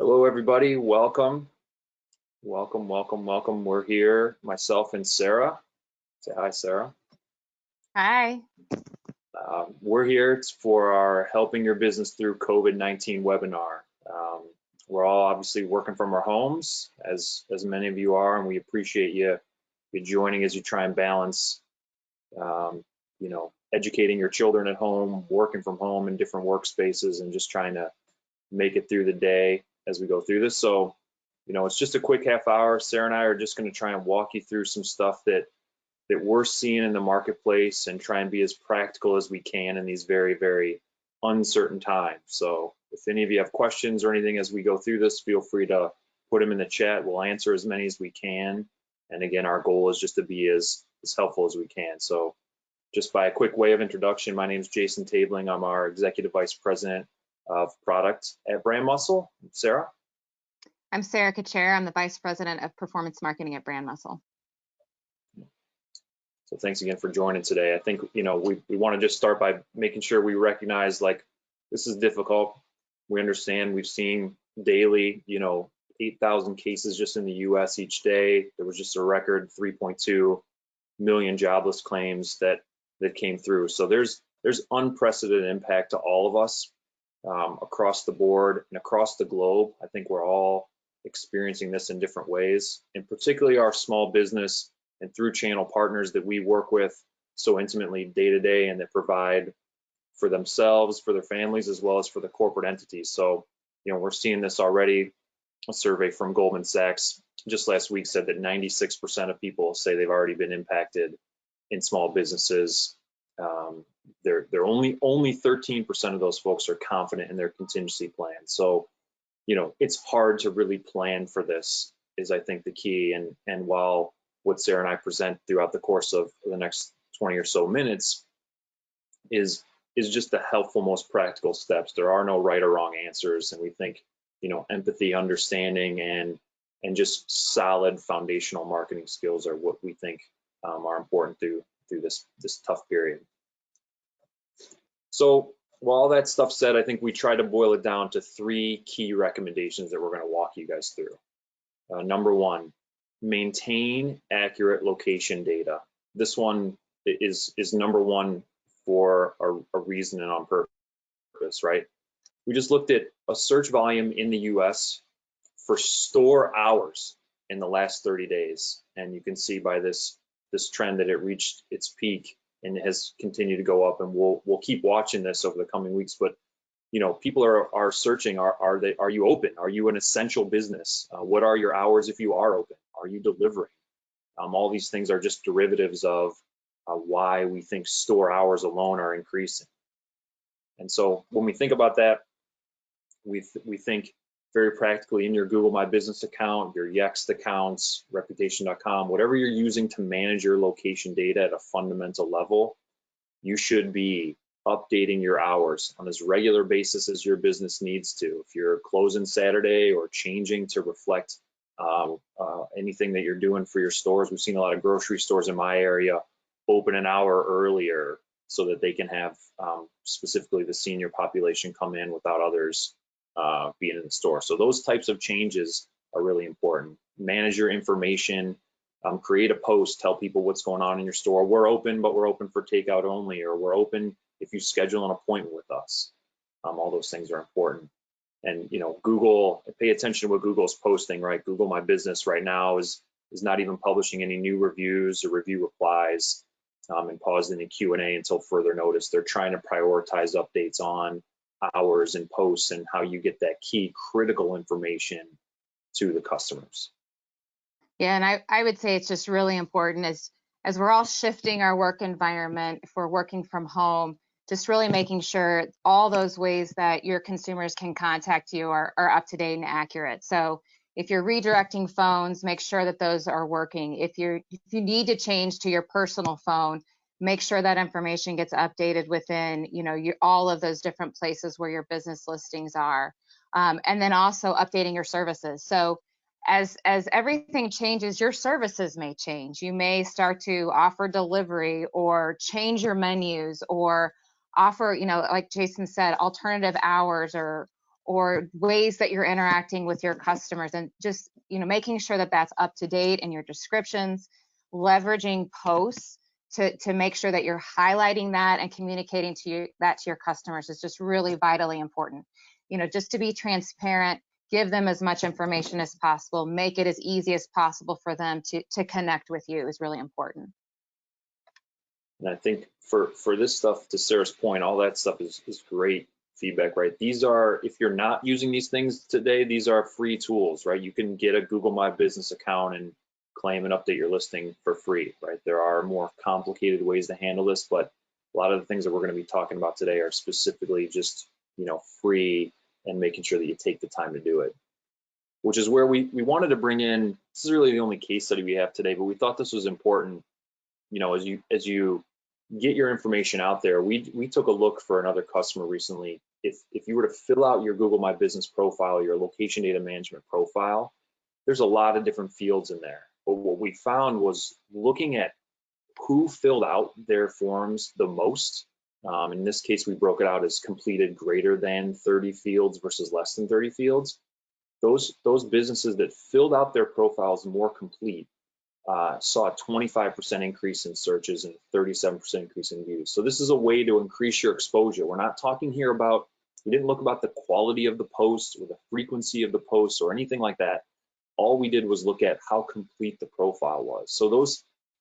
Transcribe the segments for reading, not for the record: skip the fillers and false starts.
Hello, everybody. Welcome. Welcome. We're here, myself and Sarah. Say hi, Sarah. Hi. We're here for our Helping Your Business Through COVID-19 webinar. We're all obviously working from our homes, as many of you are, and we appreciate you joining as you try and balance, educating your children at home, working from home in different workspaces, and just trying to make it through the day as we go through this. So, it's just a quick half hour. Sarah and I are just going to try and walk you through some stuff that we're seeing in the marketplace and try and be as practical as we can in these very, very uncertain times. So if any of you have questions or anything as we go through this, feel free to put them in the chat. We'll answer as many as we can. And again, our goal is just to be as helpful as we can. So just by a quick way of introduction, my name is Jason Tabeling. I'm our Executive Vice President of Product at BrandMuscle. Sarah? I'm Sarah Cucchiara. I'm the Vice President of Performance Marketing at BrandMuscle. So thanks again for joining today. I think, we want to just start by making sure we recognize, this is difficult. We understand we've seen daily, 8,000 cases just in the US each day. There was just a record 3.2 million jobless claims that came through. So there's unprecedented impact to all of us across the board and across the globe. I think we're all experiencing this in different ways, and particularly our small business and through channel partners that we work with so intimately day to day and that provide for themselves, for their families, as well as for the corporate entities. So, we're seeing this already. A survey from Goldman Sachs just last week said that 96% of people say they've already been impacted in small businesses. They're only 13% of those folks are confident in their contingency plan. So, it's hard to really plan for this is, I think, the key. And while what Sarah and I present throughout the course of the next 20 or so minutes is just the helpful, most practical steps. There are no right or wrong answers. And we think, empathy, understanding, and just solid foundational marketing skills are what we think are important through this tough period. So while all that stuff said, I think we try to boil it down to 3 key recommendations that we're going to walk you guys through. Number 1, maintain accurate location data. This one is number 1 for a reason and on purpose, right? We just looked at a search volume in the US for store hours in the last 30 days. And you can see by this trend that it reached its peak and it has continued to go up, and we'll keep watching this over the coming weeks. But people are searching. Are you open? Are you an essential business? What are your hours if you are open? Are you delivering? All these things are just derivatives of why we think store hours alone are increasing. And so when we think about that, we think very practically in your Google My Business account, your Yext accounts, reputation.com, whatever you're using to manage your location data at a fundamental level, you should be updating your hours on as regular basis as your business needs to. If you're closing Saturday or changing to reflect anything that you're doing for your stores, we've seen a lot of grocery stores in my area open an hour earlier so that they can have specifically the senior population come in without others being in the store. So those types of changes are really important. Manage your information, create a post, tell people what's going on in your store. We're open, but we're open for takeout only, or we're open if you schedule an appointment with us. All those things are important. And Google, pay attention to what Google's posting, right? Google My Business right now is not even publishing any new reviews or review replies, and pausing the Q&A until further notice. They're trying to prioritize updates on hours and posts and how you get that key critical information to the customers. Yeah, and I would say it's just really important as we're all shifting our work environment, if we're working from home, just really making sure all those ways that your consumers can contact you are up to date and accurate. So if you're redirecting phones, make sure that those are working. If you need to change to your personal phone, make sure that information gets updated within, all of those different places where your business listings are. And then also updating your services. So as everything changes, your services may change. You may start to offer delivery or change your menus or offer, like Jason said, alternative hours or or ways that you're interacting with your customers, and just, making sure that that's up to date in your descriptions, leveraging posts to make sure that you're highlighting that and communicating that to your customers is just really vitally important. Just to be transparent, give them as much information as possible, make it as easy as possible for them to connect with you is really important. And I think for this stuff, to Sarah's point, all that stuff is great feedback, right? These are, if you're not using these things today, these are free tools, right? You can get a Google My Business account and claim and update your listing for free, right? There are more complicated ways to handle this, but a lot of the things that we're going to be talking about today are specifically just, free and making sure that you take the time to do it, which is where we wanted to bring in, this is really the only case study we have today, but we thought this was important. As you get your information out there, we took a look for another customer recently. If you were to fill out your Google My Business profile, your location data management profile, there's a lot of different fields in there. But what we found was looking at who filled out their forms the most. In this case, we broke it out as completed greater than 30 fields versus less than 30 fields. Those businesses that filled out their profiles more complete saw a 25% increase in searches and 37% increase in views. So this is a way to increase your exposure. We're not talking here about, we didn't look about the quality of the post or the frequency of the posts or anything like that. All we did was look at how complete the profile was. So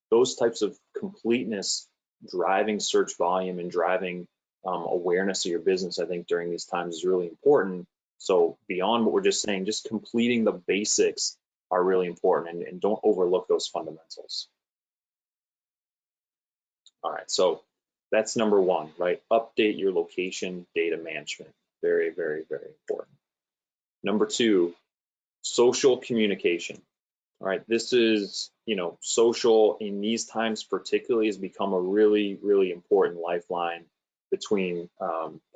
those types of completeness driving search volume and driving awareness of your business, I think during these times is really important. So beyond what we're just saying, just completing the basics are really important, and don't overlook those fundamentals. All right, so that's number one, right? Update your location data management. Very, very, very important. Number two, social communication. All right, this is, social in these times particularly has become a really, really important lifeline between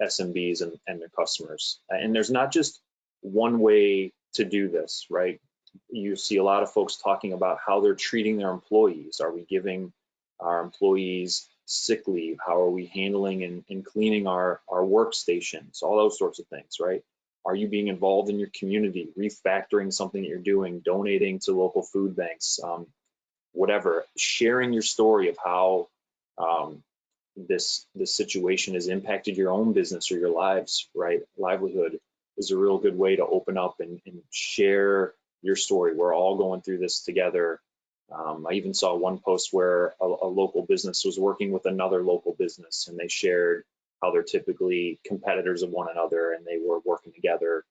SMBs and their customers. And there's not just one way to do this, right? You see a lot of folks talking about how they're treating their employees. Are we giving our employees sick leave? How are we handling and cleaning our workstations? All those sorts of things, right? Are you being involved in your community, refactoring something that you're doing, donating to local food banks, whatever, sharing your story of how this situation has impacted your own business or your lives, right? Livelihood is a real good way to open up and share your story. We're all going through this together. I even saw one post where a local business was working with another local business, and they shared how they're typically competitors of one another, and they were working together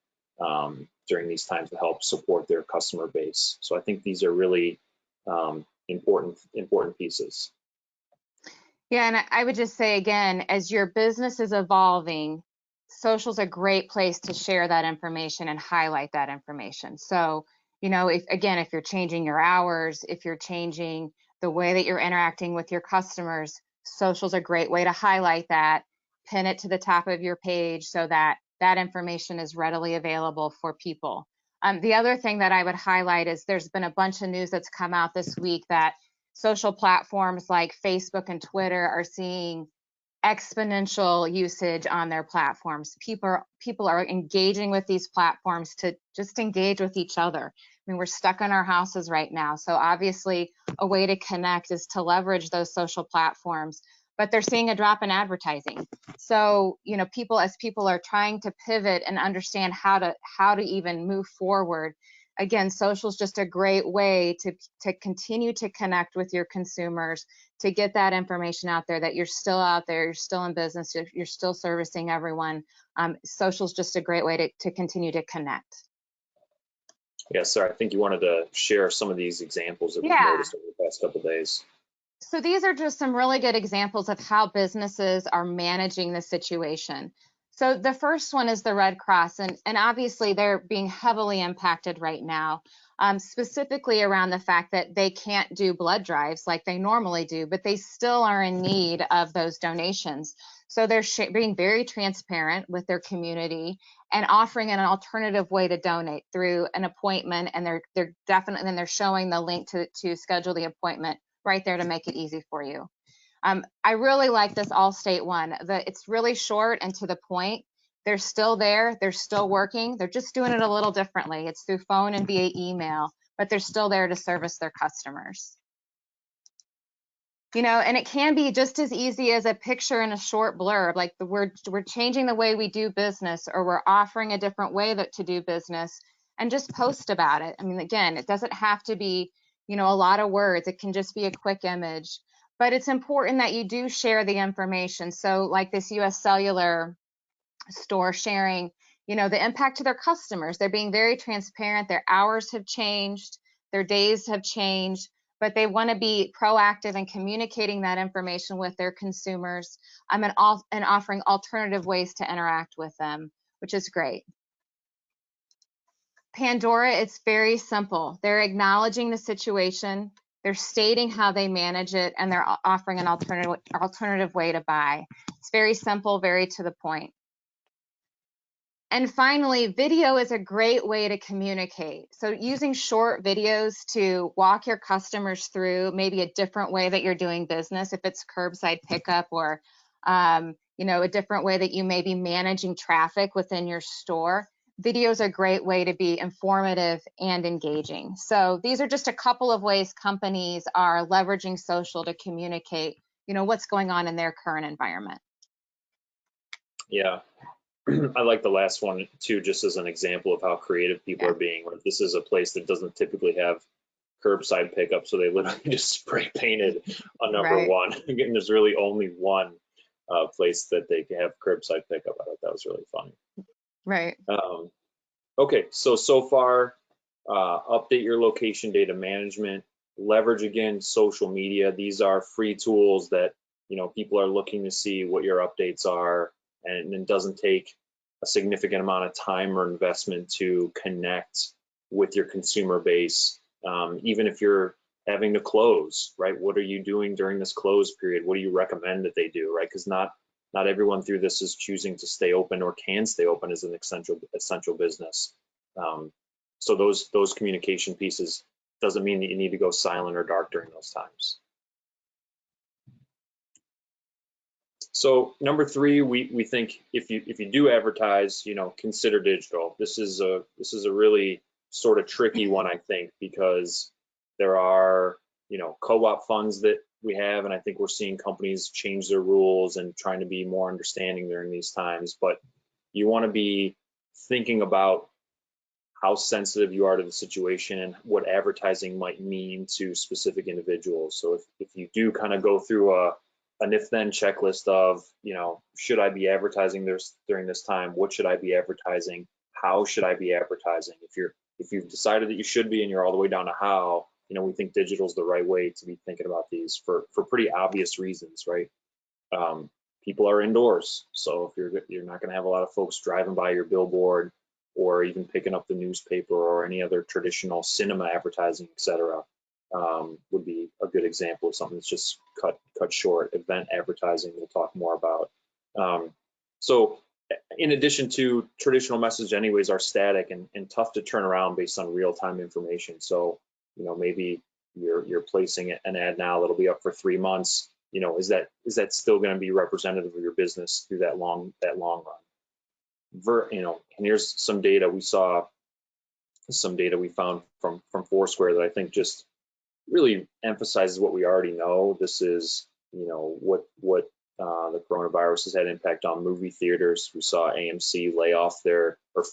during these times to help support their customer base. So I think these are really important pieces. Yeah, and I would just say again, as your business is evolving, social's a great place to share that information and highlight that information. So, if you're changing your hours, if you're changing the way that you're interacting with your customers, social's a great way to highlight that, pin it to the top of your page so that that information is readily available for people. The other thing that I would highlight is there's been a bunch of news that's come out this week that social platforms like Facebook and Twitter are seeing exponential usage on their platforms. People are engaging with these platforms to just engage with each other. I mean, we're stuck in our houses right now. So obviously a way to connect is to leverage those social platforms, but they're seeing a drop in advertising. So, people are trying to pivot and understand how to even move forward. Again, social is just a great way to continue to connect with your consumers, to get that information out there that you're still out there, you're still in business, you're still servicing everyone. Social is just a great way to continue to connect. Yeah, Sarah, I think you wanted to share some of these examples that we've noticed over the past couple of days. So these are just some really good examples of how businesses are managing the situation. So the first one is the Red Cross, and obviously they're being heavily impacted right now, specifically around the fact that they can't do blood drives like they normally do, but they still are in need of those donations. So they're being very transparent with their community and offering an alternative way to donate through an appointment, and they're showing the link to schedule the appointment right there to make it easy for you. I really like this Allstate one. It's really short and to the point, They're still there, they're still working, they're just doing it a little differently. It's through phone and via email, but they're still there to service their customers. And it can be just as easy as a picture and a short blurb, like we're changing the way we do business, or we're offering a different way to do business, and just post about it. I mean, again, it doesn't have to be, a lot of words. It can just be a quick image, but it's important that you do share the information. So like this US Cellular store sharing, the impact to their customers. They're being very transparent. Their hours have changed, their days have changed, but they want to be proactive in communicating that information with their consumers, and offering alternative ways to interact with them, which is great. Pandora, it's very simple. They're acknowledging the situation, they're stating how they manage it, and they're offering an alternative way to buy. It's very simple, very to the point. And finally, video is a great way to communicate. So using short videos to walk your customers through maybe a different way that you're doing business, if it's curbside pickup, or a different way that you may be managing traffic within your store. Video is a great way to be informative and engaging. So these are just a couple of ways companies are leveraging social to communicate, what's going on in their current environment. Yeah. I like the last one too, just as an example of how creative people are being. Like, this is a place that doesn't typically have curbside pickup, so they literally just spray painted on number one. And there's really only one place that they can have curbside pickup. I thought that was really funny. Right. Okay, so far, update your location data management, leverage again social media. These are free tools that people are looking to see what your updates are, and it doesn't take a significant amount of time or investment to connect with your consumer base. Even if you're having to close, right? What are you doing during this close period? What do you recommend that they do, right? Because not everyone through this is choosing to stay open or can stay open as an essential business. So those communication pieces doesn't mean that you need to go silent or dark during those times. So number three, we think if you do advertise, consider digital. This is a really sort of tricky one, I think, because there are co-op funds that we have, and I think we're seeing companies change their rules and trying to be more understanding during these times. But you want to be thinking about how sensitive you are to the situation and what advertising might mean to specific individuals. So if you do kind of go through an if-then checklist of, should I be advertising this during this time? What should I be advertising? How should I be advertising? If you've decided that you should be and you're all the way down to how, we think digital is the right way to be thinking about these for pretty obvious reasons, right? People are indoors, so if you're not going to have a lot of folks driving by your billboard or even picking up the newspaper or any other traditional cinema advertising, et cetera. Would be a good example of something that's just cut short. Event advertising we'll talk more about. So in addition to traditional message anyways are static and tough to turn around based on real-time information. So maybe you're placing an ad now that'll be up for 3 months. Is that still going to be representative of your business through that long run? And here's some data we saw, some data we found from Foursquare that I think just really emphasizes what we already know. This is, what the coronavirus has had impact on movie theaters. We saw AMC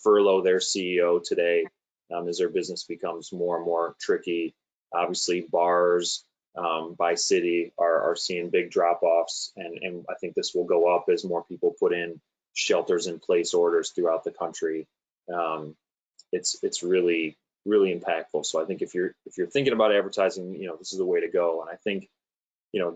furlough their CEO today as their business becomes more and more tricky. Obviously, bars by city are seeing big drop-offs, and I think this will go up as more people put in shelters in place orders throughout the country. It's really impactful. So I think if you're thinking about advertising, this is the way to go. And I think,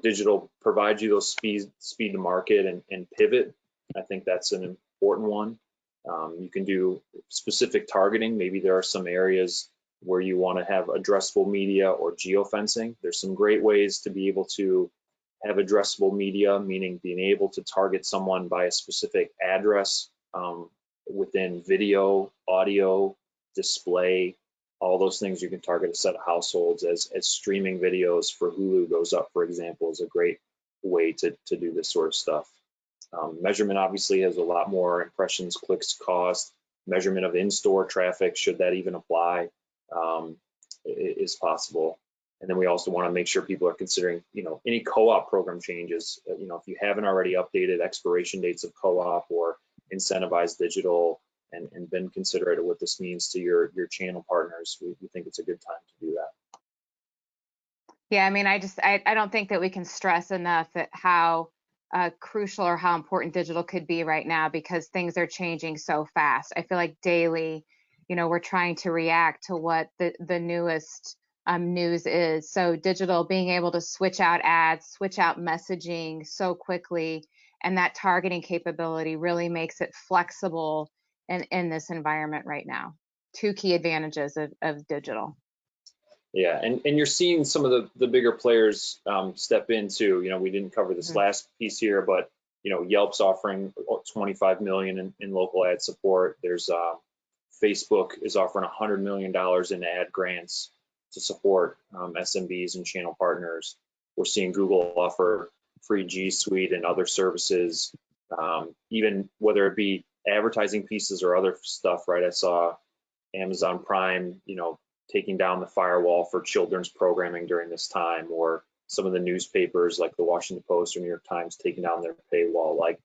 digital provides you those speed to market and pivot. I think that's an important one. You can do specific targeting. Maybe there are some areas where you want to have addressable media or geofencing. There's some great ways to be able to have addressable media, meaning being able to target someone by a specific address within video, audio, display, all those things. You can target a set of households as streaming videos for Hulu goes up, for example, is a great way to do this sort of stuff. Measurement obviously has a lot more impressions, clicks, cost. Measurement of in-store traffic, should that even apply, is possible. And then we also want to make sure people are considering, any co-op program changes. If you haven't already updated expiration dates of co-op or incentivized digital and been considerate of what this means to your channel partners, we think it's a good time to do that. Yeah, I mean, I don't think that we can stress enough that how crucial or how important digital could be right now, because things are changing so fast. I feel like daily, we're trying to react to what the newest news is. So digital, being able to switch out ads, switch out messaging so quickly, and that targeting capability really makes it flexible in this environment right now. Two key advantages of digital. Yeah, and you're seeing some of the bigger players step in too. We didn't cover this last piece here, but Yelp's offering 25 million in local ad support. There's Facebook is offering $100 million in ad grants to support SMBs and channel partners. We're seeing Google offer free G Suite and other services, even whether it be advertising pieces or other stuff, right? I saw Amazon Prime, taking down the firewall for children's programming during this time, or some of the newspapers like the Washington Post or New York Times taking down their paywall. Like,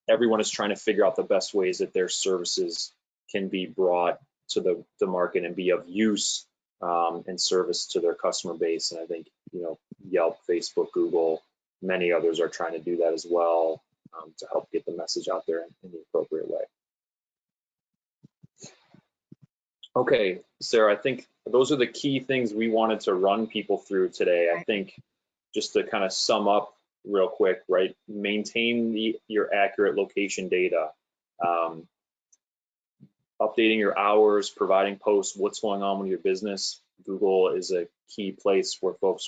everyone is trying to figure out the best ways that their services can be brought to the market and be of use and service to their customer base. And I think, Yelp, Facebook, Google, many others are trying to do that as well, to help get the message out there in the appropriate way. Okay, Sarah, I think those are the key things we wanted to run people through today. I think just to kind of sum up real quick, right? Maintain your accurate location data, updating your hours, providing posts, what's going on with your business. Google is a key place where folks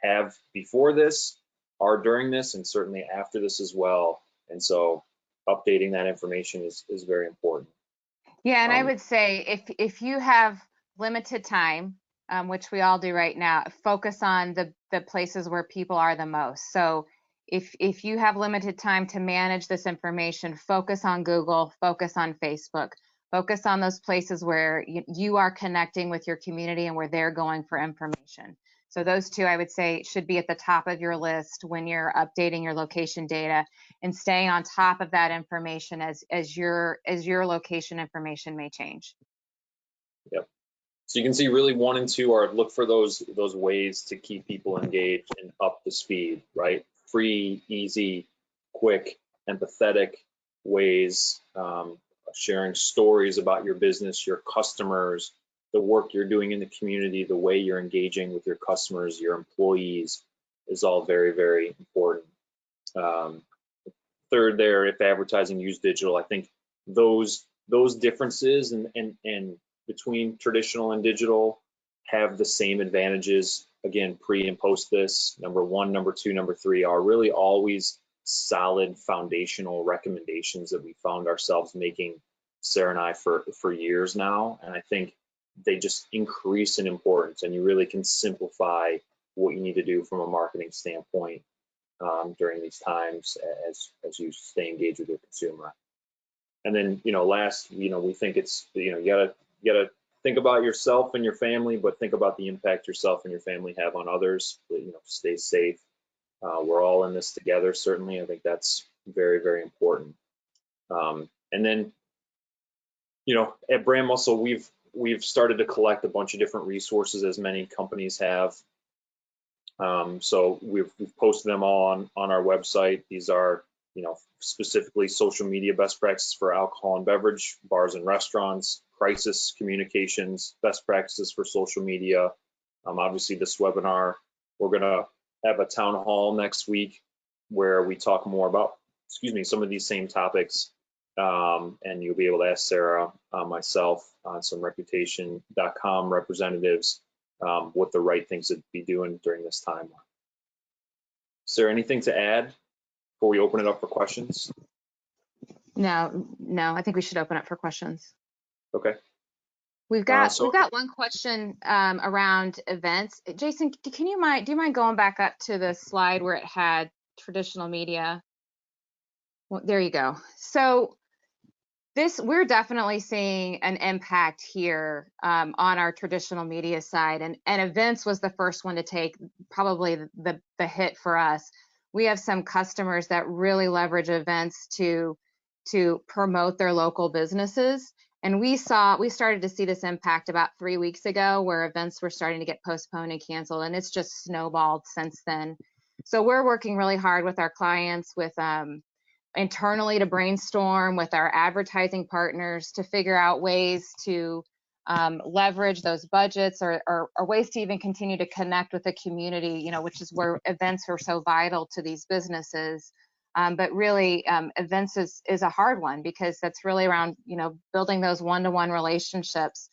have before this, are during this, and certainly after this as well. And so updating that information is very important. Yeah, and I would say if you have limited time, which we all do right now, focus on the places where people are the most. So if you have limited time to manage this information, focus on Google, focus on Facebook, focus on those places where you are connecting with your community and where they're going for information. So those two, I would say, should be at the top of your list when you're updating your location data and staying on top of that information as your location information may change. Yep. So you can see really 1 and 2 are look for those ways to keep people engaged and up to speed, right? Free, easy, quick, empathetic ways, sharing stories about your business, your customers, the work you're doing in the community, the way you're engaging with your customers, your employees, is all very, very important. Third there, if advertising, use digital. I think those differences and between traditional and digital have the same advantages. Again, pre and post this. Number 1, number 2, number 3 are really always solid foundational recommendations that we found ourselves making, Sarah and I, for years now. And I think they just increase in importance, and you really can simplify what you need to do from a marketing standpoint during these times as you stay engaged with your consumer. And then, last, we think it's, you gotta think about yourself and your family, but think about the impact yourself and your family have on others. Stay safe. We're all in this together. Certainly, I think that's very, very important. And then, at BrandMuscle, we've started to collect a bunch of different resources, as many companies have. So we've posted them all on our website. These are, specifically social media best practices for alcohol and beverage, bars and restaurants, crisis communications, best practices for social media. Obviously, this webinar, we're going to have a town hall next week where we talk more about, some of these same topics. And you'll be able to ask Sarah, myself, some reputation.com representatives, what the right things to be doing during this time. Is there anything to add before we open it up for questions? No, I think we should open up for questions. Okay. We've got one question around events. Jason, do you mind going back up to the slide where it had traditional media? Well, there you go. So we're definitely seeing an impact here on our traditional media side, and events was the first one to take probably the hit for us. We have some customers that really leverage events to promote their local businesses, and we started to see this impact about 3 weeks ago, where events were starting to get postponed and canceled, and it's just snowballed since then. So we're working really hard with our clients, with internally, to brainstorm with our advertising partners to figure out ways to leverage those budgets, or ways to even continue to connect with the community, which is where events are so vital to these businesses. But really, events is a hard one, because that's really around, building those one-to-one relationships.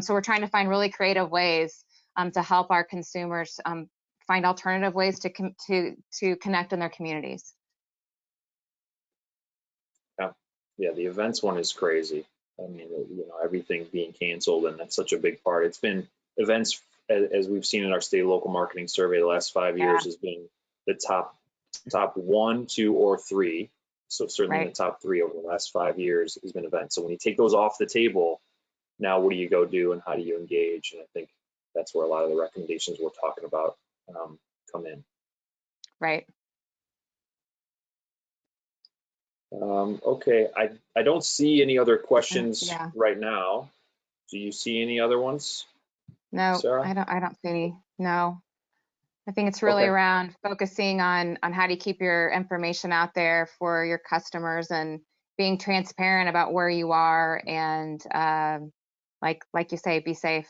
So we're trying to find really creative ways to help our consumers find alternative ways to connect in their communities. Yeah, the events one is crazy. I mean, everything being canceled, and that's such a big part. It's been events, as we've seen in our state local marketing survey the last 5 years, has been the top 1, 2, or 3. So certainly in the top 3 over the last 5 years has been events. So when you take those off the table, now what do you go do, and how do you engage? And I think that's where a lot of the recommendations we're talking about come in. Right. Okay, I don't see any other questions right now. Do you see any other ones? No, Sarah? I don't see any. No, I think it's really around focusing on how do you keep your information out there for your customers, and being transparent about where you are, and like you say, be safe.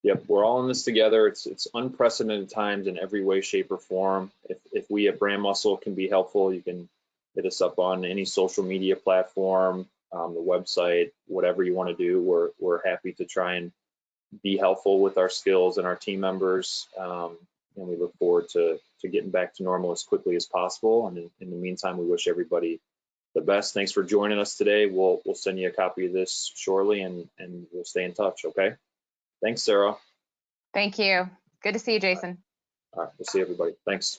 Yep, we're all in this together. It's unprecedented times in every way, shape, or form. If we at BrandMuscle can be helpful, you can hit us up on any social media platform, the website, whatever you want to do. We're happy to try and be helpful with our skills and our team members, and we look forward to getting back to normal as quickly as possible. And in the meantime, we wish everybody the best. Thanks for joining us today. We'll send you a copy of this shortly, and we'll stay in touch. Okay. Thanks, Sarah. Thank you. Good to see you, Jason. All right. We'll see everybody. Thanks.